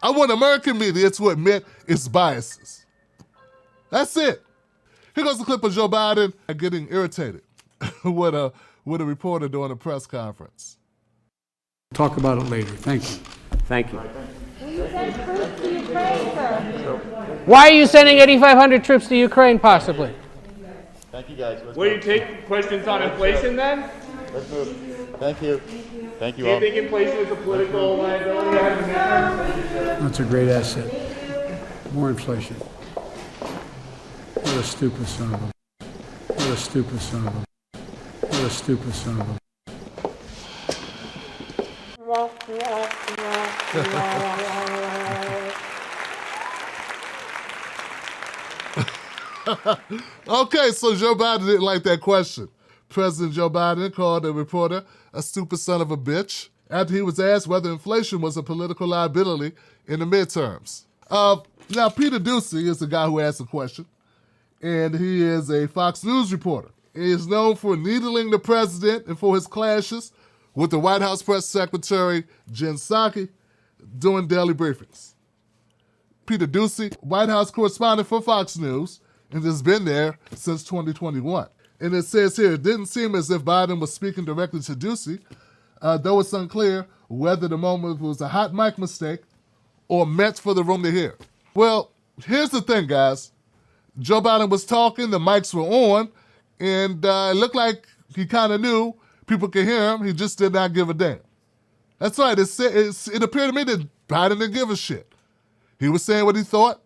I want American media to admit its biases. That's it. Here goes a clip of Joe Biden getting irritated with a reporter during a press conference. Talk about it later. Thank you. Thank you. Will you send troops to Ukraine, sir? Why are you sending 8,500 troops to Ukraine, possibly? Thank you, guys. Will you take questions on inflation then? Let's move. Thank you. Thank you Do you all. think inflation is a political liability? That's a great asset. More inflation. What a stupid son of a... What a stupid son of a... What a stupid son of a... Okay, so Joe Biden didn't like that question. President Joe Biden called a reporter a stupid son of a bitch after he was asked whether inflation was a political liability in the midterms. Now, Peter Doocy is the guy who asked the question, and he is a Fox News reporter. He is known for needling the president and for his clashes with the White House press secretary, Jen Psaki, during daily briefings. Peter Doocy, White House correspondent for Fox News, and has been there since 2021. And it says here, it didn't seem as if Biden was speaking directly to Doocy, though it's unclear whether the moment was a hot mic mistake or meant for the room to hear. Well, here's the thing, guys. Joe Biden was talking, the mics were on, and it looked like he kind of knew people could hear him. He just did not give a damn. That's right. It appeared to me that Biden didn't give a shit. He was saying what he thought.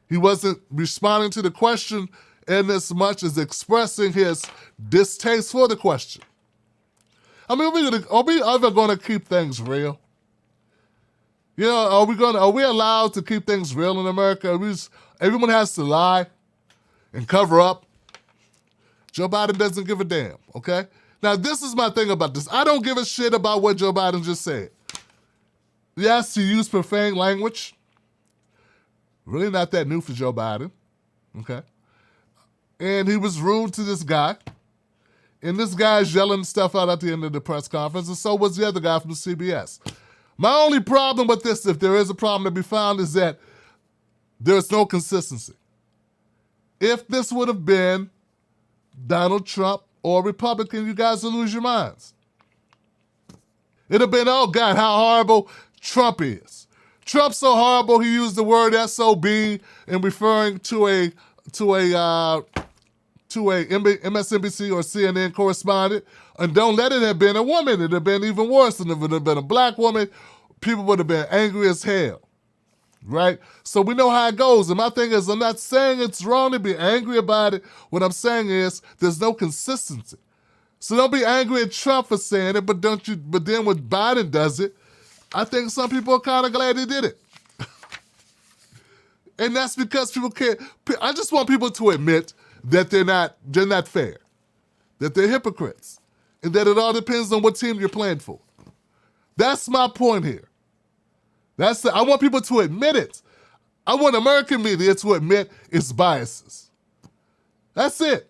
He wasn't responding to the question in as much as expressing his distaste for the question. I mean, are we ever going to keep things real? You know, are we allowed to keep things real in America? Everyone has to lie and cover up. Joe Biden doesn't give a damn, okay? Now, this is my thing about this. I don't give a shit about what Joe Biden just said. Yes, he used profane language. Really not that new for Joe Biden, okay? And he was rude to this guy. And this guy's yelling stuff out at the end of the press conference, and so was the other guy from CBS. My only problem with this, if there is a problem to be found, is that there's no consistency. If this would have been Donald Trump or a Republican, you guys would lose your minds. It'd have been, oh God, how horrible Trump is. Trump's so horrible, he used the word SOB in referring to a MSNBC or CNN correspondent, and don't let it have been a woman. It'd have been even worse. And if it had been a black woman, people would have been angry as hell, right? So we know how it goes. And my thing is, I'm not saying it's wrong to be angry about it. What I'm saying is there's no consistency. So don't be angry at Trump for saying it, but then when Biden does it, I think some people are kind of glad he did it. And that's because people can't. I just want people to admit that they're not fair, that they're hypocrites, and that it all depends on what team you're playing for. That's my point here. I want people to admit it. I want American media to admit its biases. That's it.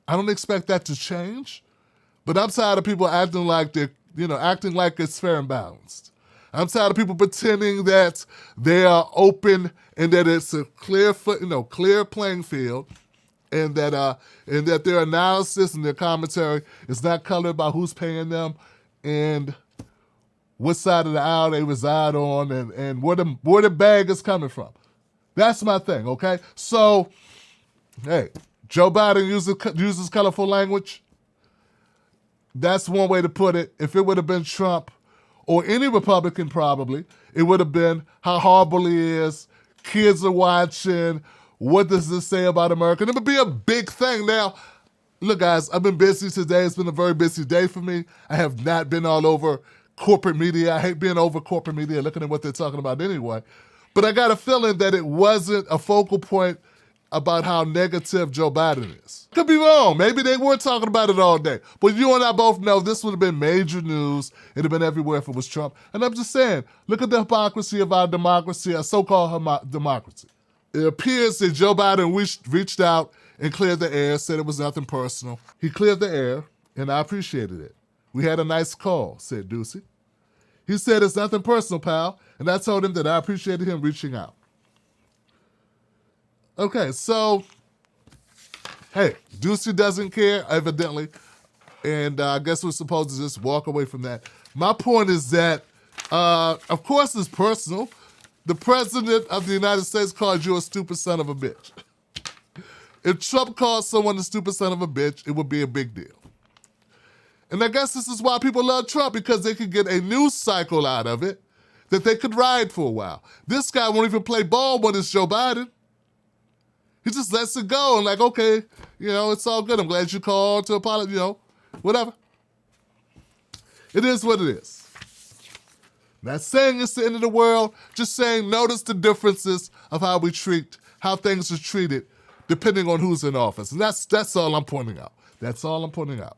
I don't expect that to change, but I'm tired of people acting like it's fair and balanced. I'm tired of people pretending that they are open and that it's a clear playing field, and that their analysis and their commentary is not colored by who's paying them and what side of the aisle they reside on and where the bag is coming from. That's my thing, okay? So, hey, Joe Biden uses colorful language. That's one way to put it. If it would have been Trump or any Republican probably, it would have been how horrible he is, kids are watching, what does this say about America? And it would be a big thing. Now, look guys, I've been busy today. It's been a very busy day for me. I have not been all over corporate media. I hate being over corporate media, looking at what they're talking about anyway. But I got a feeling that it wasn't a focal point about how negative Joe Biden is. Could be wrong. Maybe they were talking about it all day. But you and I both know this would have been major news. It would have been everywhere if it was Trump. And I'm just saying, look at the hypocrisy of our democracy, our so-called democracy. It appears that Joe Biden reached out and cleared the air, said it was nothing personal. He cleared the air, and I appreciated it. We had a nice call, said Doocy. He said, it's nothing personal, pal. And I told him that I appreciated him reaching out. Okay, so, hey, Ducey doesn't care, evidently. And I guess we're supposed to just walk away from that. My point is that, of course it's personal. The president of the United States called you a stupid son of a bitch. If Trump called someone a stupid son of a bitch, it would be a big deal. And I guess this is why people love Trump, because they could get a news cycle out of it that they could ride for a while. This guy won't even play ball when it's Joe Biden. He just lets it go and like, okay, it's all good. I'm glad you called to apologize, whatever. It is what it is. Not saying it's the end of the world, just saying notice the differences of how things are treated depending on who's in office. And that's all I'm pointing out. That's all I'm pointing out.